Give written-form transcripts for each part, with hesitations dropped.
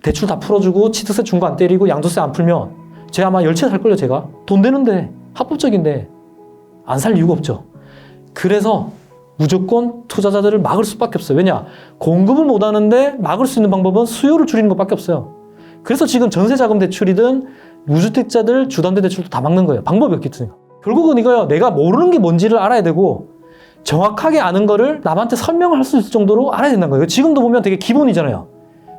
대출 다 풀어주고 취득세 중과 안 때리고 양도세 안 풀면 제가 아마 10채 살걸요. 제가 돈 되는데 합법적인데 안 살 이유가 없죠. 그래서 무조건 투자자들을 막을 수밖에 없어요. 왜냐? 공급을 못하는데 막을 수 있는 방법은 수요를 줄이는 것밖에 없어요. 그래서 지금 전세자금 대출이든 무주택자들 주담대 대출도 다 막는 거예요. 방법이 없기 때문에. 결국은 이거요. 내가 모르는 게 뭔지를 알아야 되고 정확하게 아는 거를 남한테 설명을 할 수 있을 정도로 알아야 된다는 거예요. 지금도 보면 되게 기본이잖아요.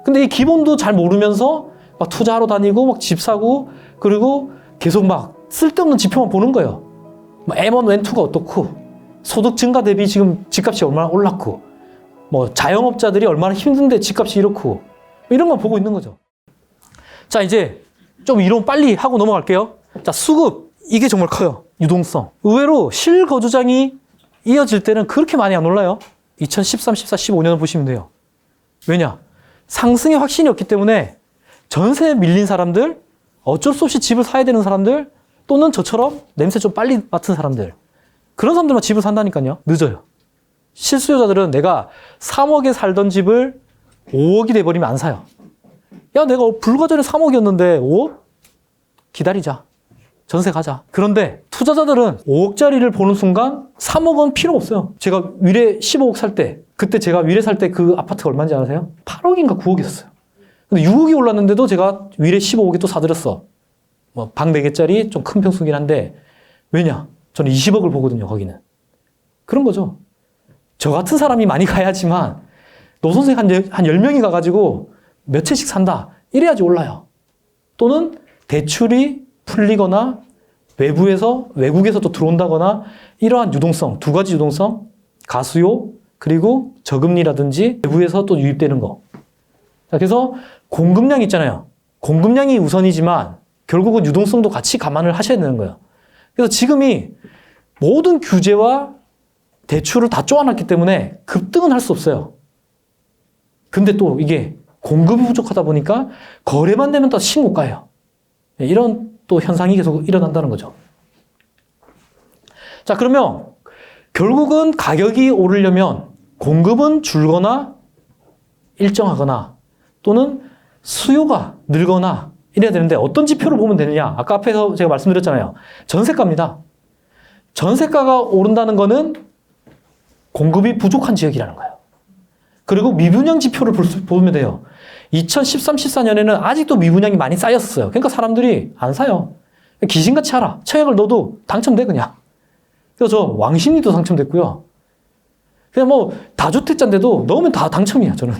근데 이 기본도 잘 모르면서 막 투자하러 다니고 막 집 사고 그리고 계속 막 쓸데없는 지표만 보는 거예요. 뭐 M1, M2가 어떻고 소득 증가 대비 지금 집값이 얼마나 올랐고 뭐 자영업자들이 얼마나 힘든데 집값이 이렇고 뭐 이런 거 보고 있는 거죠. 자, 이제 좀 이론 빨리 하고 넘어갈게요. 자, 수급 이게 정말 커요. 유동성. 의외로 실거주장이 이어질 때는 그렇게 많이 안 올라요. 2013, 14, 15년을 보시면 돼요. 왜냐? 상승의 확신이 없기 때문에 전세에 밀린 사람들, 어쩔 수 없이 집을 사야 되는 사람들, 또는 저처럼 냄새 좀 빨리 맡은 사람들, 그런 사람들만 집을 산다니까요. 늦어요. 실수요자들은 내가 3억에 살던 집을 5억이 돼버리면 안 사요. 야, 내가 불과 전에 3억이었는데 5억? 기다리자. 전세 가자. 그런데 투자자들은 5억짜리를 보는 순간 3억은 필요 없어요. 제가 위례 15억 살 때, 그때 제가 위례 살 때 그 아파트가 얼마인지 아세요? 8억인가 9억이었어요. 근데 6억이 올랐는데도 제가 위례 15억에 또 사들였어. 뭐 방 4개짜리 좀 큰 평수긴 한데 왜냐? 저는 20억을 보거든요, 거기는. 그런 거죠. 저 같은 사람이 많이 가야지만 노선생 한 10명이 가가지고 몇 채씩 산다. 이래야지 올라요. 또는 대출이 풀리거나 외국에서 또 들어온다거나 이러한 유동성, 두 가지 유동성, 가수요, 그리고 저금리라든지 외부에서 또 유입되는 거. 자, 그래서 공급량 있잖아요. 공급량이 우선이지만 결국은 유동성도 같이 감안을 하셔야 되는 거예요. 그래서 지금이 모든 규제와 대출을 다 쪼아놨기 때문에 급등은 할 수 없어요. 근데 또 이게 공급이 부족하다 보니까 거래만 되면 또 신고가예요. 이런 또 현상이 계속 일어난다는 거죠. 자, 그러면 결국은 가격이 오르려면 공급은 줄거나 일정하거나 또는 수요가 늘거나 이래야 되는데 어떤 지표를 보면 되느냐? 아까 앞에서 제가 말씀드렸잖아요. 전세가입니다. 전세가가 오른다는 거는 공급이 부족한 지역이라는 거예요. 그리고 미분양 지표를 보면 돼요. 2013, 14년에는 아직도 미분양이 많이 쌓였어요. 그러니까 사람들이 안 사요. 귀신같이 하라. 청약을 넣어도 당첨돼 그냥. 그래서 저 왕십리도 당첨됐고요. 그냥 뭐 다주택자인데도 넣으면 다 당첨이야, 저는.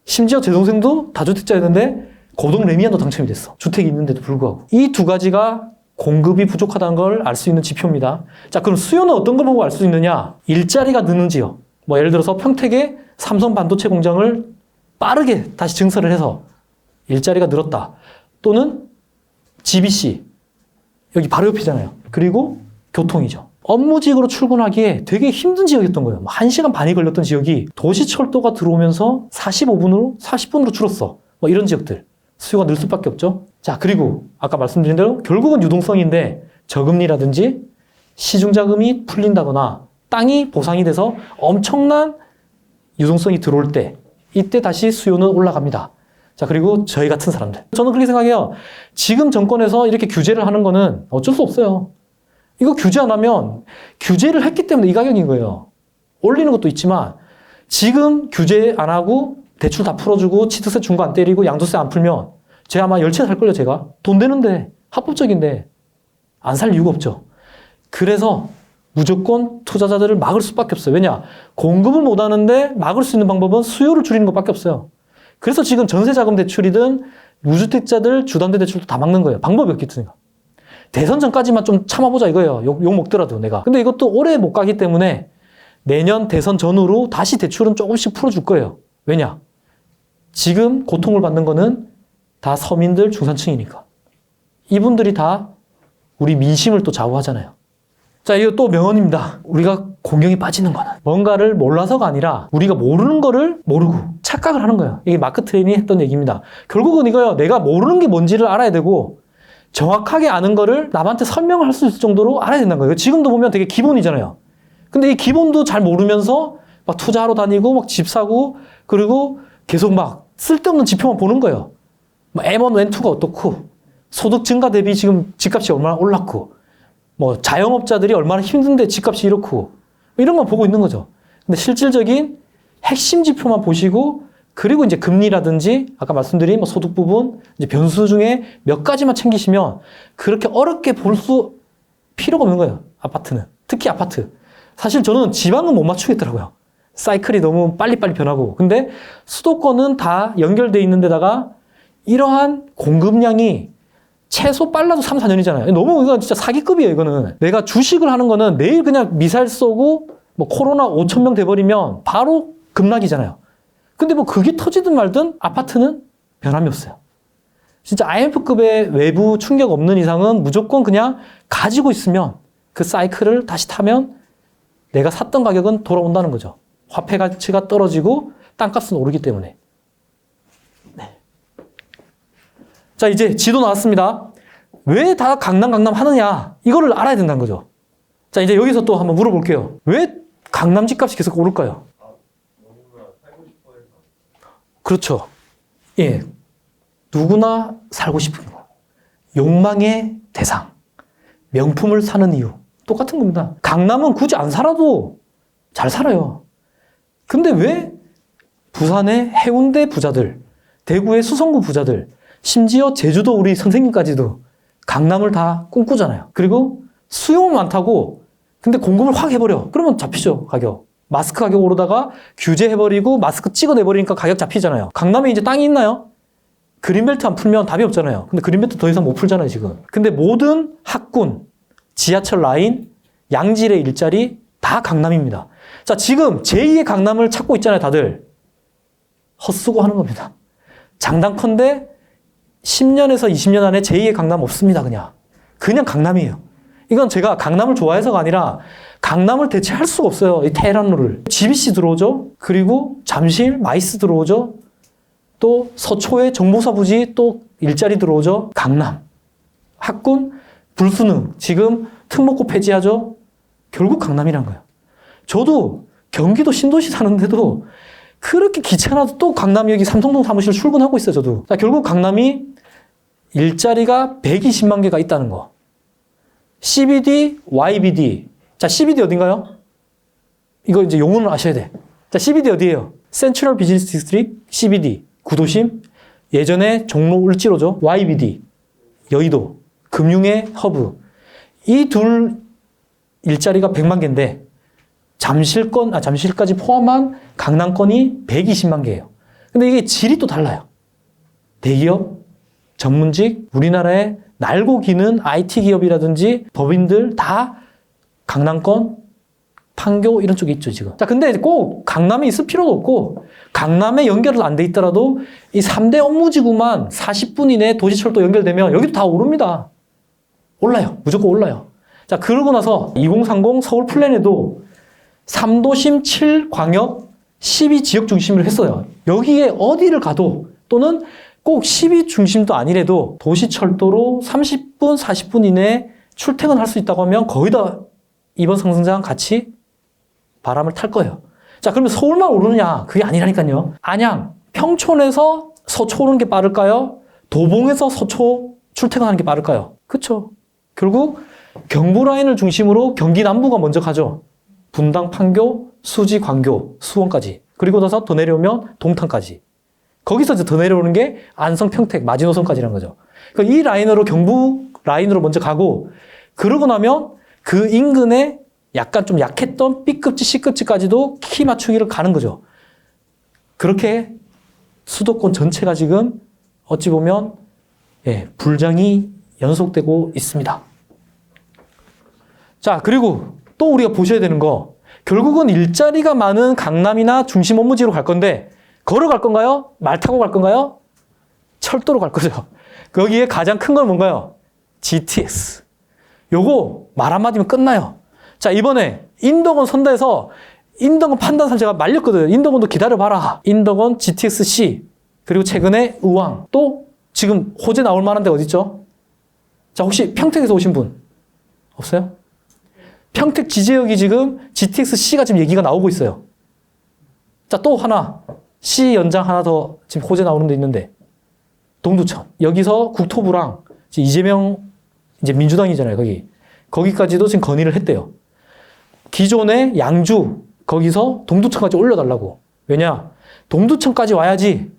심지어 제 동생도 다주택자였는데 고동 레미안도 당첨이 됐어. 주택이 있는데도 불구하고. 이 두 가지가 공급이 부족하다는 걸 알 수 있는 지표입니다. 자, 그럼 수요는 어떤 걸 보고 알 수 있느냐? 일자리가 느는 지역. 뭐 예를 들어서 평택에 삼성 반도체 공장을 빠르게 다시 증설을 해서 일자리가 늘었다. 또는 GBC. 여기 바로 옆이잖아요. 그리고 교통이죠. 업무직으로 출근하기에 되게 힘든 지역이었던 거예요. 1시간 반이 걸렸던 지역이 도시철도가 들어오면서 40분으로 줄었어. 뭐 이런 지역들. 수요가 늘 수밖에 없죠. 자, 그리고 아까 말씀드린 대로 결국은 유동성인데 저금리라든지 시중자금이 풀린다거나 땅이 보상이 돼서 엄청난 유동성이 들어올 때 이때 다시 수요는 올라갑니다. 자, 그리고 저희 같은 사람들. 저는 그렇게 생각해요. 지금 정권에서 이렇게 규제를 하는 거는 어쩔 수 없어요. 이거 규제 안 하면 규제를 했기 때문에 이 가격인 거예요. 올리는 것도 있지만 지금 규제 안 하고 대출 다 풀어주고 취득세 중과 안 때리고 양도세 안 풀면 제가 아마 10채 살걸요, 제가. 돈 되는데 합법적인데 안 살 이유가 없죠. 그래서 무조건 투자자들을 막을 수밖에 없어요. 왜냐? 공급을 못하는데 막을 수 있는 방법은 수요를 줄이는 것밖에 없어요. 그래서 지금 전세자금 대출이든 무주택자들 주담대 대출도 다 막는 거예요. 방법이 없기 때문에. 대선 전까지만 좀 참아보자 이거예요. 욕 먹더라도 내가. 근데 이것도 오래 못 가기 때문에 내년 대선 전후로 다시 대출은 조금씩 풀어줄 거예요. 왜냐? 지금 고통을 받는 거는 다 서민들, 중산층이니까. 이분들이 다 우리 민심을 또 좌우하잖아요. 자, 이거 또 명언입니다. 우리가 공경에 빠지는 거는 뭔가를 몰라서가 아니라 우리가 모르는 거를 모르고 착각을 하는 거예요. 이게 마크 트웨인이 했던 얘기입니다. 결국은 이거요. 내가 모르는 게 뭔지를 알아야 되고 정확하게 아는 거를 남한테 설명을 할 수 있을 정도로 알아야 된다는 거예요. 지금도 보면 되게 기본이잖아요. 근데 이 기본도 잘 모르면서 막 투자하러 다니고 막 집 사고 그리고 계속 막 쓸데없는 지표만 보는 거예요. 뭐 M1, M2가 어떻고, 소득 증가 대비 지금 집값이 얼마나 올랐고, 뭐 자영업자들이 얼마나 힘든데 집값이 이렇고, 뭐 이런 거 보고 있는 거죠. 근데 실질적인 핵심 지표만 보시고, 그리고 이제 금리라든지 아까 말씀드린 뭐 소득 부분, 이제 변수 중에 몇 가지만 챙기시면 그렇게 어렵게 볼 수 필요가 없는 거예요. 아파트는. 특히 아파트. 사실 저는 지방은 못 맞추겠더라고요. 사이클이 너무 빨리빨리 변하고. 근데 수도권은 다 연결돼 있는 데다가 이러한 공급량이 최소 빨라도 3, 4년이잖아요. 너무 이건 진짜 사기급이에요, 이거는. 내가 주식을 하는 거는 내일 그냥 미사일 쏘고 뭐 코로나 5,000명 돼버리면 바로 급락이잖아요. 근데 뭐 그게 터지든 말든 아파트는 변함이 없어요. 진짜 IMF급의 외부 충격 없는 이상은 무조건 그냥 가지고 있으면 그 사이클을 다시 타면 내가 샀던 가격은 돌아온다는 거죠. 화폐 가치가 떨어지고 땅값은 오르기 때문에. 네. 자, 이제 지도 나왔습니다. 왜 다 강남 하느냐? 이거를 알아야 된다는 거죠. 자, 이제 여기서 또 한번 물어볼게요. 왜 강남 집값이 계속 오를까요? 그렇죠. 예. 누구나 살고 싶은 거. 욕망의 대상. 명품을 사는 이유. 똑같은 겁니다. 강남은 굳이 안 살아도 잘 살아요. 근데 왜 부산의 해운대 부자들, 대구의 수성구 부자들, 심지어 제주도 우리 선생님까지도 강남을 다 꿈꾸잖아요. 그리고 수요는 많다고 근데 공급을 확 해버려. 그러면 잡히죠, 가격. 마스크 가격 오르다가 규제해버리고 마스크 찍어내버리니까 가격 잡히잖아요. 강남에 이제 땅이 있나요? 그린벨트 안 풀면 답이 없잖아요. 근데 그린벨트 더 이상 못 풀잖아요, 지금. 근데 모든 학군, 지하철 라인, 양질의 일자리 다 강남입니다. 자, 지금 제2의 강남을 찾고 있잖아요, 다들. 헛수고 하는 겁니다. 장담컨대 10년에서 20년 안에 제2의 강남 없습니다, 그냥. 그냥 강남이에요. 이건 제가 강남을 좋아해서가 아니라 강남을 대체할 수가 없어요. 이 테헤란로를. GBC 들어오죠. 그리고 잠실, 마이스 들어오죠. 또 서초에 정보사 부지 또 일자리 들어오죠. 강남. 학군, 불수능. 지금 특목고 폐지하죠. 결국 강남이란 거예요. 저도 경기도 신도시 사는데도 그렇게 귀찮아도 또 강남 여기 삼성동 사무실 출근하고 있어요, 저도. 자, 결국 강남이 일자리가 120만 개가 있다는 거. CBD, YBD. 자, CBD 어딘가요? 이거 이제 용어는 아셔야 돼. 자, CBD 어디예요? 센트럴 비즈니스 디스트릭, CBD. 구도심. 예전에 종로 을지로죠. YBD. 여의도. 금융의 허브. 이 둘 일자리가 100만 개인데 잠실까지 포함한 강남권이 120만 개예요. 근데 이게 질이 또 달라요. 대기업, 전문직, 우리나라의 날고 기는 IT 기업이라든지 법인들 다 강남권, 판교 이런 쪽에 있죠, 지금. 자, 근데 꼭 강남에 있을 필요도 없고 강남에 연결은 안 돼 있더라도 이 3대 업무지구만 40분 이내에 도시철도 연결되면 여기도 다 오릅니다. 올라요. 무조건 올라요. 자, 그러고 나서 2030 서울 플랜에도 3도심 7광역 12지역 중심으로 했어요. 여기에 어디를 가도 또는 꼭 12 중심도 아니래도 도시철도로 30분, 40분 이내에 출퇴근할 수 있다고 하면 거의 다 이번 상승장 같이 바람을 탈 거예요. 자, 그러면 서울만 오르느냐? 그게 아니라니까요. 안양, 평촌에서 서초 오르는 게 빠를까요? 도봉에서 서초 출퇴근하는 게 빠를까요? 그렇죠. 결국 경부 라인을 중심으로 경기 남부가 먼저 가죠. 분당, 판교, 수지, 광교, 수원까지. 그리고 나서 더 내려오면 동탄까지. 거기서 이제 더 내려오는 게 안성, 평택, 마지노선까지라는 거죠. 그러니까 이 라인으로 경부 라인으로 먼저 가고 그러고 나면 그 인근에 약간 좀 약했던 B급지, C급지까지도 키 맞추기를 가는 거죠. 그렇게 수도권 전체가 지금 어찌 보면 불장이 연속되고 있습니다. 자, 그리고 또 우리가 보셔야 되는 거 결국은 일자리가 많은 강남이나 중심 업무지로 갈 건데 걸어갈 건가요? 말 타고 갈 건가요? 철도로 갈 거죠. 거기에 가장 큰 건 뭔가요? GTX. 요거 말 한마디면 끝나요. 자, 이번에 인덕원 선다에서 인덕원 판단상 제가 말렸거든요. 인덕원도 기다려봐라. 인덕원 GTX-C 그리고 최근에 의왕 또 지금 호재 나올 만한 데 어디 있죠? 자, 혹시 평택에서 오신 분 없어요? 평택 지제역이 지금 GTX-C가 지금 얘기가 나오고 있어요. 자, 또 하나 C 연장 하나 더 지금 호재 나오는 데 있는데 동두천. 여기서 국토부랑 이재명 이제 민주당이잖아요. 거기까지도 지금 건의를 했대요. 기존의 양주 거기서 동두천까지 올려달라고. 왜냐? 동두천까지 와야지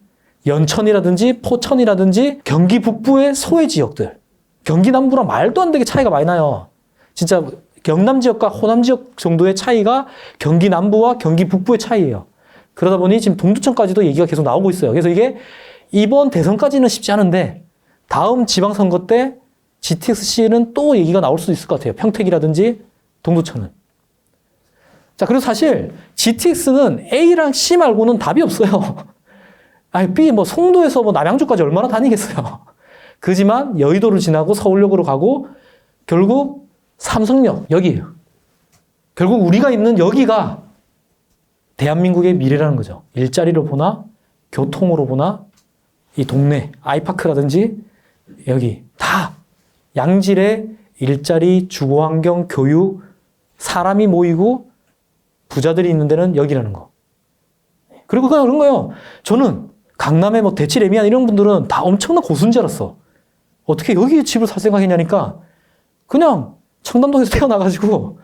연천이라든지 포천이라든지 경기 북부의 소외 지역들, 경기 남부랑 말도 안 되게 차이가 많이 나요. 진짜 경남 지역과 호남 지역 정도의 차이가 경기 남부와 경기 북부의 차이예요. 그러다 보니 지금 동두천까지도 얘기가 계속 나오고 있어요. 그래서 이게 이번 대선까지는 쉽지 않은데 다음 지방선거 때 GTX-C는 또 얘기가 나올 수도 있을 것 같아요. 평택이라든지 동두천은. 자, 그리고 사실 GTX는 A랑 C 말고는 답이 없어요. 아니, B, 송도에서 남양주까지 얼마나 다니겠어요. 그지만 여의도를 지나고 서울역으로 가고 결국 삼성역, 여기예요. 결국 우리가 있는 여기가 대한민국의 미래라는 거죠. 일자리로 보나, 교통으로 보나, 이 동네, 아이파크라든지 여기 다 양질의 일자리, 주거환경, 교육, 사람이 모이고 부자들이 있는 데는 여기라는 거. 그리고 그런 거예요. 저는 강남에 대치레미안 이런 분들은 다 엄청난 고수인 줄 알았어. 어떻게 여기에 집을 살 생각했냐니까 그냥 청담동에서 태어나가지고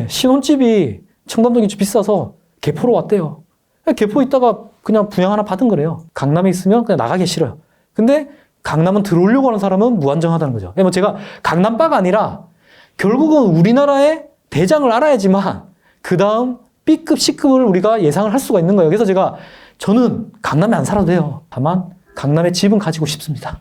신혼집이 청담동이 좀 비싸서 개포로 왔대요. 개포 있다가 그냥 분양 하나 받은 거래요. 강남에 있으면 그냥 나가기 싫어요. 근데 강남은 들어오려고 하는 사람은 무한정하다는 거죠. 제가 강남바가 아니라 결국은 우리나라의 대장을 알아야지만 그 다음 B급, C급을 우리가 예상을 할 수가 있는 거예요. 그래서 저는 강남에 안 살아도 돼요. 다만 강남에 집은 가지고 싶습니다.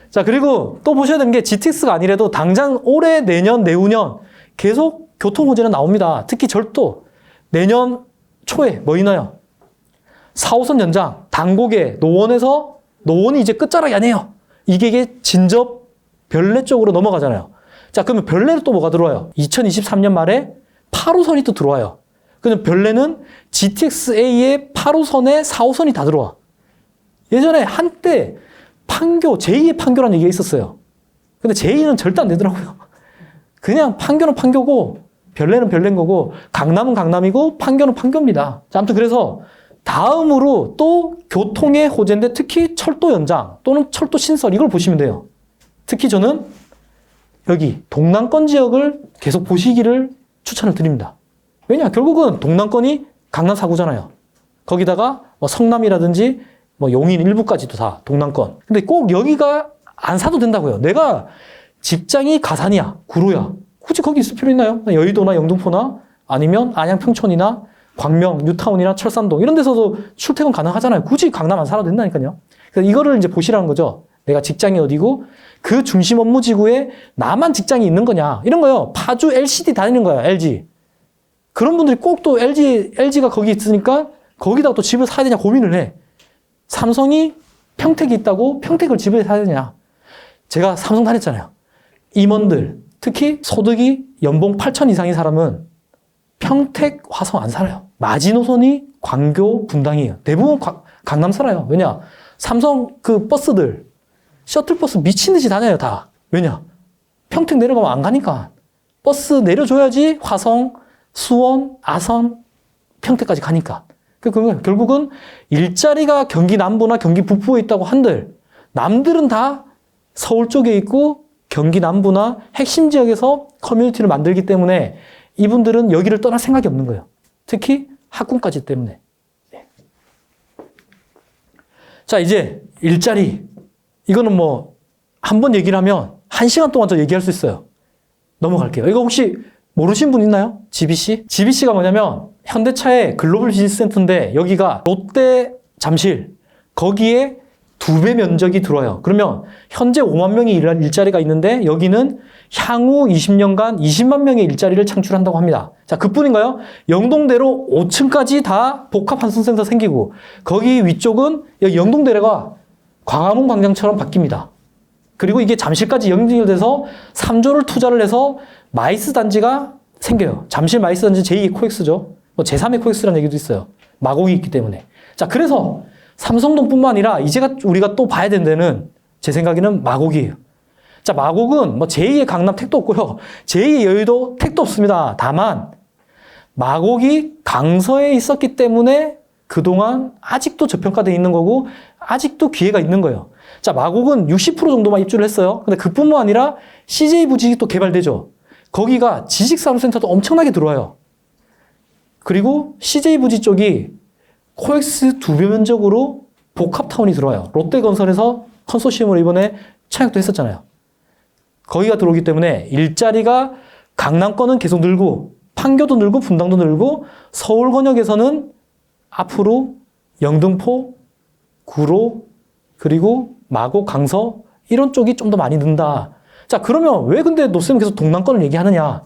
자, 그리고 또 보셔야 되는 게 GTX가 아니라도 당장 올해, 내년, 내후년 계속 교통 호재는 나옵니다. 특히 절도. 내년 초에 뭐 있나요? 4호선 연장, 당곡에 노원이 이제 끝자락이 아니에요. 이게 진접 별내 쪽으로 넘어가잖아요. 자, 그러면 별내는 또 뭐가 들어와요? 2023년 말에 8호선이 또 들어와요. 그럼 별내는 GTX-A의 8호선에 4호선이 다 들어와. 예전에 한때 판교, 제2의 판교라는 얘기가 있었어요. 근데 제2는 절대 안 되더라고요. 그냥 판교는 판교고 별내는 별내인 거고 강남은 강남이고 판교는 판교입니다. 자, 아무튼 그래서 다음으로 또 교통의 호재인데 특히 철도 연장 또는 철도 신설 이걸 보시면 돼요. 특히 저는 여기 동남권 지역을 계속 보시기를 추천을 드립니다. 왜냐? 결국은 동남권이 강남 4구잖아요. 거기다가 성남이라든지 용인 일부까지도 다 동남권. 근데 꼭 여기가 안 사도 된다고요. 내가 직장이 가산이야, 구로야. 굳이 거기 있을 필요 있나요? 여의도나 영등포나 아니면 안양 평촌이나 광명, 뉴타운이나 철산동 이런 데서도 출퇴근 가능하잖아요. 굳이 강남 안 살아도 된다니까요. 그래서 이거를 이제 보시라는 거죠. 내가 직장이 어디고 그 중심 업무 지구에 나만 직장이 있는 거냐. 이런 거요. 파주 LCD 다니는 거야, LG. 그런 분들이 꼭 또 LG가 거기 있으니까 거기다가 또 집을 사야 되냐 고민을 해. 삼성이 평택이 있다고 평택을 집을 사야 되냐. 제가 삼성 다녔잖아요. 임원들, 특히 소득이 연봉 8천 이상인 사람은 평택, 화성 안 살아요. 마지노선이 광교, 분당이에요. 대부분 강남 살아요. 왜냐? 삼성 그 버스들, 셔틀버스 미친 듯이 다녀요, 다. 왜냐? 평택 내려가면 안 가니까. 버스 내려줘야지 화성, 수원, 아선, 평택까지 가니까. 그러면 결국은 일자리가 경기 남부나 경기 북부에 있다고 한들 남들은 다 서울 쪽에 있고 경기 남부나 핵심 지역에서 커뮤니티를 만들기 때문에 이분들은 여기를 떠날 생각이 없는 거예요. 특히 학군까지 때문에. 자, 이제 일자리. 이거는 한 번 얘기를 하면 1시간 동안 더 얘기할 수 있어요. 넘어갈게요. 이거 혹시 모르신 분 있나요? GBC? GBC가 뭐냐면 현대차의 글로벌 비즈니스 센터인데 여기가 롯데 잠실 거기에 2배 면적이 들어와요. 그러면 현재 5만 명의 일자리가 있는데 여기는 향후 20년간 20만 명의 일자리를 창출한다고 합니다. 자, 그뿐인가요? 영동대로 5층까지 다 복합환승센터 생기고 거기 위쪽은 여기 영동대로가 광화문 광장처럼 바뀝니다. 그리고 이게 잠실까지 연결돼서 3조를 투자를 해서 마이스 단지가 생겨요. 잠실 마이스 단지 제2의 코엑스죠. 제3의 코엑스라는 얘기도 있어요. 마곡이 있기 때문에. 자, 그래서 삼성동뿐만 아니라 이제가 우리가 또 봐야 되는 데는 제 생각에는 마곡이에요. 자, 마곡은 제2의 강남 택도 없고요. 제2의 여의도 택도 없습니다. 다만 마곡이 강서에 있었기 때문에 그동안 아직도 저평가되어 있는 거고 아직도 기회가 있는 거예요. 자, 마곡은 60% 정도만 입주를 했어요. 근데 그뿐만 아니라 CJ 부지가 또 개발되죠. 거기가 지식산업센터도 엄청나게 들어와요. 그리고 CJ 부지 쪽이 코엑스 2배 면적으로 복합타운이 들어와요. 롯데건설에서 컨소시엄으로 이번에 청약도 했었잖아요. 거기가 들어오기 때문에 일자리가 강남권은 계속 늘고 판교도 늘고 분당도 늘고 서울 권역에서는 앞으로 영등포, 구로, 그리고 마곡, 강서 이런 쪽이 좀 더 많이 는다. 자, 그러면 왜 근데 노쌤은 계속 동남권을 얘기하느냐?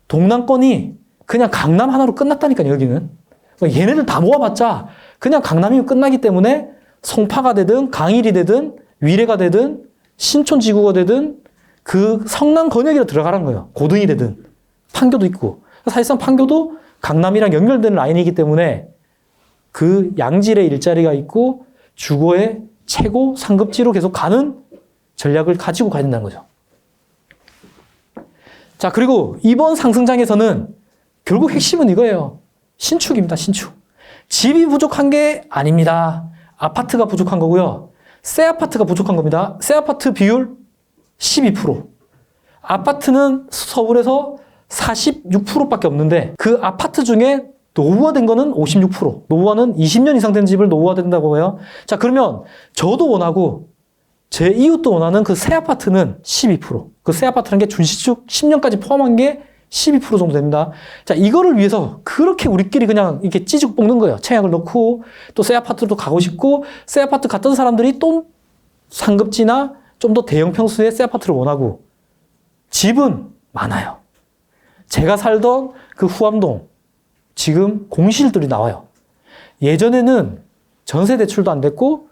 동남권이 그냥 강남 하나로 끝났다니까요, 여기는. 얘네들 다 모아봤자 그냥 강남이면 끝나기 때문에 송파가 되든 강일이 되든 위례가 되든 신촌지구가 되든 그 성남 권역으로 들어가라는 거예요. 고등이 되든 판교도 있고 사실상 판교도 강남이랑 연결되는 라인이기 때문에 그 양질의 일자리가 있고 주거의 최고 상급지로 계속 가는 전략을 가지고 가야 된다는 거죠. 자, 그리고 이번 상승장에서는 결국 핵심은 이거예요. 신축입니다. 신축. 집이 부족한 게 아닙니다. 아파트가 부족한 거고요. 새 아파트가 부족한 겁니다. 새 아파트 비율 12%. 아파트는 서울에서 46%밖에 없는데 그 아파트 중에 노후화된 거는 56%. 노후화는 20년 이상 된 집을 노후화된다고 해요. 자, 그러면 저도 원하고 제 이웃도 원하는 그 새 아파트는 12%. 그 새 아파트라는 게 준시축 10년까지 포함한 게 12% 정도 됩니다. 자, 이거를 위해서 그렇게 우리끼리 그냥 이렇게 찌죽 볶는 거예요. 청약을 넣고 또 새 아파트도 가고 싶고 새 아파트 갔던 사람들이 또 상급지나 좀 더 대형 평수의 새 아파트를 원하고 집은 많아요. 제가 살던 그 후암동 지금 공실들이 나와요. 예전에는 전세 대출도 안 됐고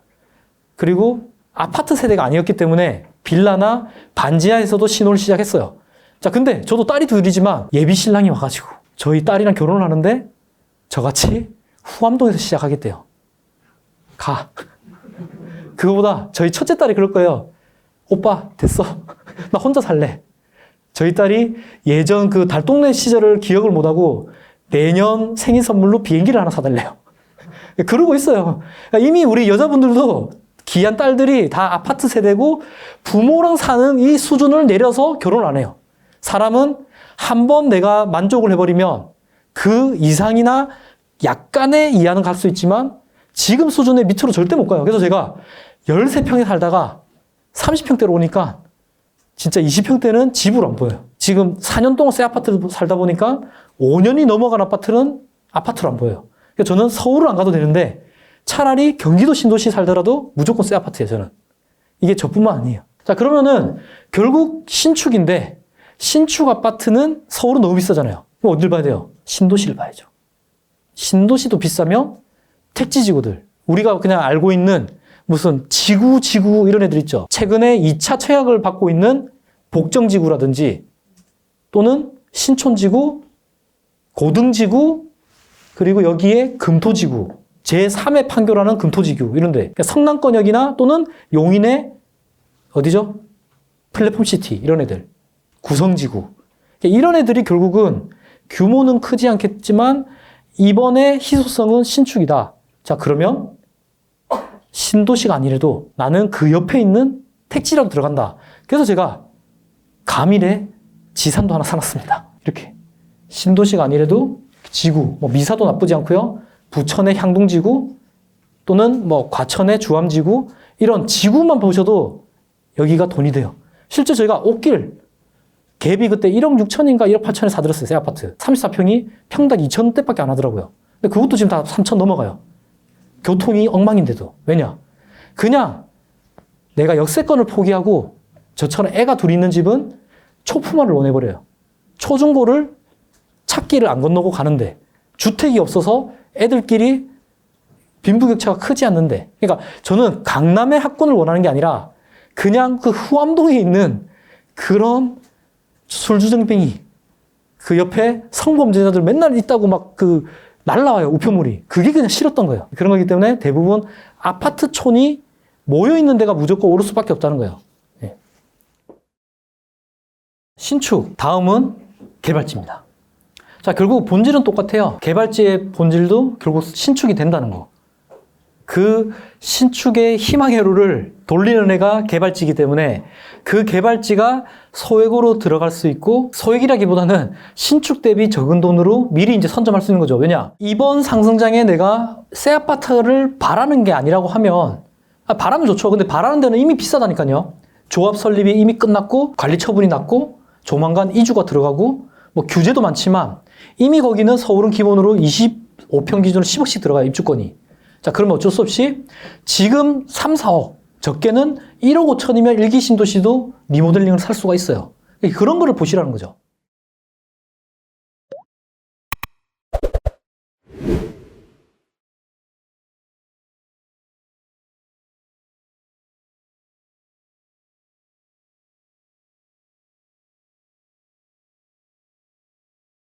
그리고 아파트 세대가 아니었기 때문에 빌라나 반지하에서도 신혼을 시작했어요. 자, 근데 저도 딸이 둘이지만 예비 신랑이 와가지고 저희 딸이랑 결혼을 하는데 저같이 후암동에서 시작하겠대요. 가. 그거보다 저희 첫째 딸이 그럴 거예요. 오빠 됐어. 나 혼자 살래. 저희 딸이 예전 그 달동네 시절을 기억을 못하고 내년 생일 선물로 비행기를 하나 사달래요. 그러고 있어요. 이미 우리 여자분들도 귀한 딸들이 다 아파트 세대고 부모랑 사는 이 수준을 내려서 결혼을 안 해요. 사람은 한번 내가 만족을 해버리면 그 이상이나 약간의 이하는 갈 수 있지만 지금 수준의 밑으로 절대 못 가요. 그래서 제가 13평에 살다가 30평대로 오니까 진짜 20평대는 집으로 안 보여요. 지금 4년 동안 새 아파트를 살다 보니까 5년이 넘어간 아파트는 아파트로 안 보여요. 그래서 저는 서울을 안 가도 되는데 차라리 경기도 신도시 살더라도 무조건 새 아파트예요, 저는. 이게 저뿐만 아니에요. 자, 그러면은 결국 신축인데 신축 아파트는 서울은 너무 비싸잖아요. 그럼 어딜 봐야 돼요? 신도시를 봐야죠. 신도시도 비싸면 택지지구들, 우리가 그냥 알고 있는 무슨 지구 이런 애들 있죠. 최근에 2차 청약을 받고 있는 복정지구라든지 또는 신촌지구, 고등지구, 그리고 여기에 금토지구, 제3의 판교라는 금토지구 이런데 그러니까 성남권역이나 또는 용인의 어디죠? 플랫폼시티 이런 애들, 구성지구 이런 애들이 결국은 규모는 크지 않겠지만 이번에 희소성은 신축이다. 자, 그러면 신도시가 아니래도 나는 그 옆에 있는 택지라도 들어간다. 그래서 제가 가밀에 지산도 하나 사놨습니다. 이렇게 신도시가 아니래도 지구, 뭐 미사도 나쁘지 않고요. 부천의 향동지구 또는 뭐 과천의 주암지구 이런 지구만 보셔도 여기가 돈이 돼요. 실제 저희가 옥길 갭이 그때 1억 6천인가 1억 8천에 사들었어요. 새 아파트 34평이 평당 2천대밖에 안 하더라고요. 근데 그것도 지금 다 3천 넘어가요. 교통이 엉망인데도. 왜냐? 그냥 내가 역세권을 포기하고 저처럼 애가 둘이 있는 집은 초품화를 원해버려요. 초중고를 찾기를 안 건너고 가는데 주택이 없어서 애들끼리 빈부격차가 크지 않는데, 그러니까 저는 강남의 학군을 원하는 게 아니라 그냥 그 후암동에 있는 그런 술주정뱅이 그 옆에 성범죄자들 맨날 있다고 막 그 날라와요, 우편물이. 그게 그냥 싫었던 거예요. 그런 거기 때문에 대부분 아파트촌이 모여있는 데가 무조건 오를 수밖에 없다는 거예요. 네. 신축, 다음은 개발지입니다. 자, 결국 본질은 똑같아요. 개발지의 본질도 결국 신축이 된다는 거. 그 신축의 희망의 루를 돌리는 애가 개발지이기 때문에 그 개발지가 소액으로 들어갈 수 있고, 소액이라기보다는 신축 대비 적은 돈으로 미리 이제 선점할 수 있는 거죠. 왜냐? 이번 상승장에 내가 새 아파트를 바라는 게 아니라고 하면, 바라면 좋죠. 근데 바라는 데는 이미 비싸다니까요. 조합 설립이 이미 끝났고, 관리 처분이 났고, 조만간 이주가 들어가고, 뭐 규제도 많지만, 이미 거기는 서울은 기본으로 25평 기준으로 10억씩 들어가요, 입주권이. 자, 그러면 어쩔 수 없이 지금 3, 4억, 적게는 1억 5천이면 일기 신도시도 리모델링을 살 수가 있어요. 그런 거를 보시라는 거죠.